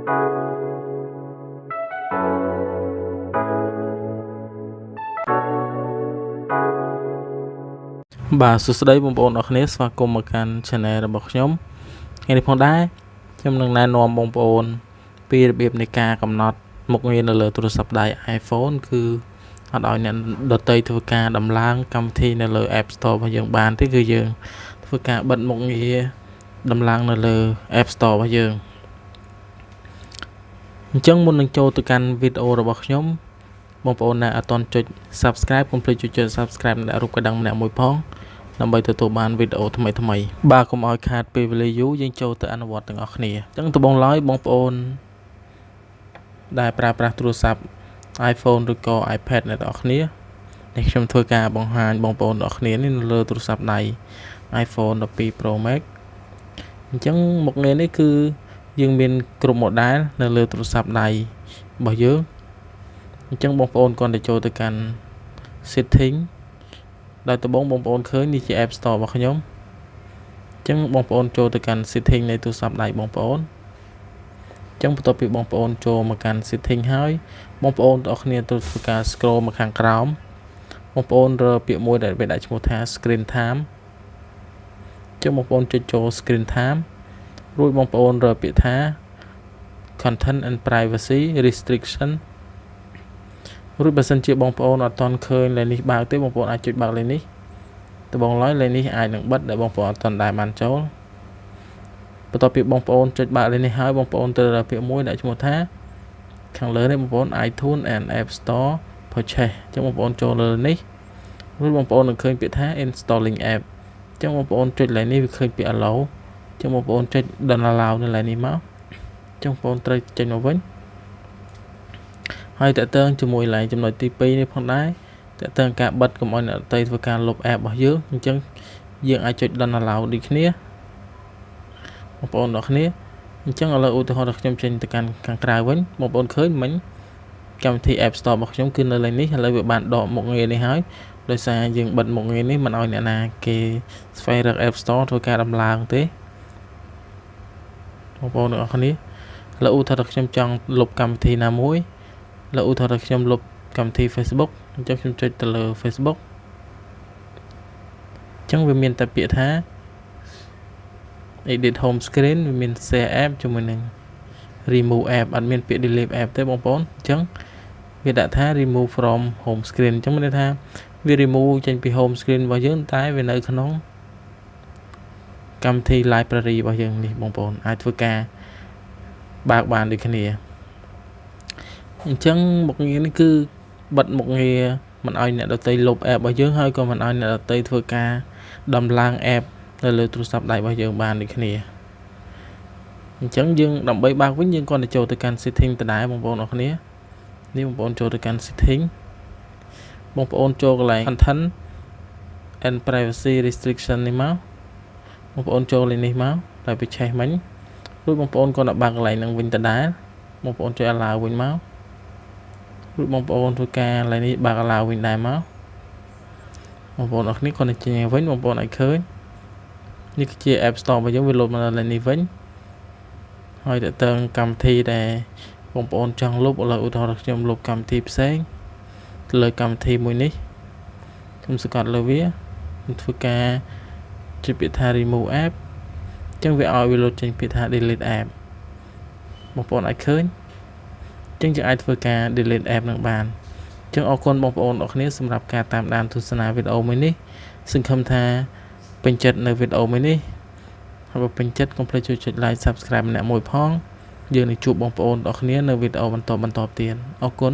បាទសួស្តីបងប្អូនអរគ្នាស្វាគមន៍មកកាន់ channel របស់ខ្ញុំថ្ងៃនេះផងដែរខ្ញុំនឹងណែនាំបងប្អូនពីរបៀបនៃការកំណត់មុខងារនៅលើទូរស័ព្ទដៃ iPhone គឺអត់ឲ្យអ្នកដទៃធ្វើការដំឡើងកម្មវិធីនៅលើ App Store របស់យើងបានទេគឺយើងធ្វើការបិទមុខងារដំឡើងនៅលើ App Store របស់យើងអញ្ចឹងមុននឹងចូលទៅកាន់វីដេអូរបស់ខ្ញុំបងប្អូនដែលអត់ទាន់ចុច Subscribe កុំភ្លេចចុច Subscribe និងរូបកណ្ដឹងម្នាក់មួយផងដើម្បីទទួលបានវីដេអូថ្មីបាទកុំឲ្យខាតពេលវេលាយូរយើងចូលទៅអនុវត្តទាំងអស់គ្នាអញ្ចឹងដំបូងឡើយបងប្អូនដែលប្រើប្រាស់ទូរស័ព្ទ iPhone ឬក៏ iPad អ្នកទាំងអស់គ្នានេះខ្ញុំធ្វើការបង្ហាញបងប្អូនទាំងអស់គ្នានេះនៅលើទូរស័ព្ទដៃ iPhone 12 Pro Max អញ្ចឹងមុខងារនេះគឺយើងមានគ្រប់ model នៅលើទូរស័ព្ទដៃរបស់យើងអញ្ចឹងបងប្អូនគ្រាន់តែចូលទៅកាន់ setting ដោយដំបូងបងប្អូនឃើញនេះជា App Store របស់ខ្ញុំអញ្ចឹងបងប្អូនចូលទៅកាន់ setting នៃទូរស័ព្ទដៃបងប្អូនអញ្ចឹងបន្ទាប់ពីបងប្អូនចូលមកកាន់ setting ហើយបងប្អូនទាំងអស់គ្នាត្រូវធ្វើការ scroll មកខាងក្រោមបងប្អូនរើពាក្យមួយដែលវាដាក់ឈ្មោះថា screen time អញ្ចឹងបងប្អូនចុចចូល screen time រួចបងប្អូនរើពាក្យថា content and privacy restriction រួចបើសិនជាបងប្អូនអត់ទាន់ឃើញលេខនេះបើកទេបងប្អូនអាចចុចបើកលេខនេះដំបូងឡើយលេខនេះអាចនឹងបិទដែលបងប្អូនអត់ទាន់ដែរបានចូលបន្ទាប់ពីបងប្អូនចុចបើកលេខនេះហើយបងប្អូនត្រូវរើពាក្យមួយដាក់ឈ្មោះថាខាងលើនេះបងប្អូន iTunes and App Store Purchase អញ្ចឹងបងប្អូនចូលលើនេះរួចបងប្អូននឹងឃើញពាក្យថា installing app អញ្ចឹងបងប្អូនចុចលេខនេះវាឃើញពាក្យ allow អញ្ចឹងបងប្អូនចុច allow នៅលេខនេះមកអញ្ចឹងបងប្អូនត្រូវចេញមកវិញហើយតើតើជាមួយឡើងចំណុចទី2នេះផងដែរតើតើការបិទកុំឲ្យអ្នកដទៃធ្វើការលុប app របស់យើងអញ្ចឹងយើងអាចចុច allow ដូចគ្នាបងប្អូនទាំងគ្នាអញ្ចឹងឥឡូវឧទាហរណ៍ថាខ្ញុំចេញទៅកាន់ខាងក្រៅវិញបងប្អូនឃើញមិញកម្មវិធី App Store របស់ខ្ញុំគឺនៅលេខនេះឥឡូវវាបានដកមុខងារនេះហើយដោយសារយើងបិទមុខងារនេះមិនឲ្យអ្នកណាគេស្វែងរក App Store ធ្វើការដំឡើងទេបងប្អូនទាំងគ្នាឥឡូវឧទាហរណ៍ថាខ្ញុំចង់លុបកម្មវិធីណាមួយឥឡូវឧទាហរណ៍ថាខ្ញុំលុបកម្មវិធី Facebook អញ្ចឹងខ្ញុំចុចទៅលើ Facebook អញ្ចឹងវាមានតែពាក្យថា edit home screen វាមាន share app ជាមួយនឹង remove app អត់មានពាក្យ delete app ទេបងប្អូនអញ្ចឹងវាដាក់ថា remove from home screen អញ្ចឹងមានន័យថាវា remove ចេញពី home screen របស់យើងតែវានៅក្នុងកម្មវិធី library របស់យើងនេះបងប្អូនអាចធ្វើការបើកបានដូចគ្នាអញ្ចឹងមុខងារនេះគឺបិទមុខងារមិនឲ្យអ្នកដទៃលុប app របស់យើងហើយក៏មិនឲ្យអ្នកដទៃធ្វើការដំឡើង app នៅលើទូរស័ព្ទដៃរបស់យើងបានដូចគ្នាអញ្ចឹងយើងដើម្បីបើកវិញយើងគ្រាន់តែចូលទៅកាន់ setting ដដែលបងប្អូនអរគ្នានេះបងប្អូនចូលទៅកាន់ setting បងប្អូនចូលកន្លែង content and privacy restriction នេះមកបងប្អូនចូលលេខនេះមកតែវាឆេះមិញរួចបងប្អូនគ្រាន់តែបើកកន្លែងហ្នឹងវិញដដែលបងប្អូនចុច allow វិញមករួចបងប្អូនធ្វើការកន្លែងនេះបើក allow វិញដែរមកបងប្អូនអរគ្នាគ្រាន់តែចេញវិញបងប្អូនអាចឃើញនេះគឺជា App Store របស់យើងវាលោតមកលើនេះវិញហើយតើតើកម្មវិធីដែលបងប្អូនចង់លុបឥឡូវឧទាហរណ៍ខ្ញុំលុបកម្មវិធីផ្សេងលើកម្មវិធីមួយនេះខ្ញុំសង្កត់លើវាធ្វើការចុចពាក្យថា remove app អញ្ចឹងវាឲ្យវាលោតចេញពាក្យថា delete app បងប្អូនអាចឃើញអញ្ចឹងយើងអាចធ្វើការ delete app នឹងបានអញ្ចឹងអរគុណបងប្អូនអរគ្នាសម្រាប់ការតាមដានទស្សនាវីដេអូមួយនេះសង្ឃឹមថាពេញចិត្តនៅវីដេអូមួយនេះហើយបើពេញចិត្តកុំភ្លេចចុច like subscribe ម្នាក់មួយផងយើងនឹងជួបបងប្អូនអរគ្នានៅវីដេអូបន្តទៀតអរគុណ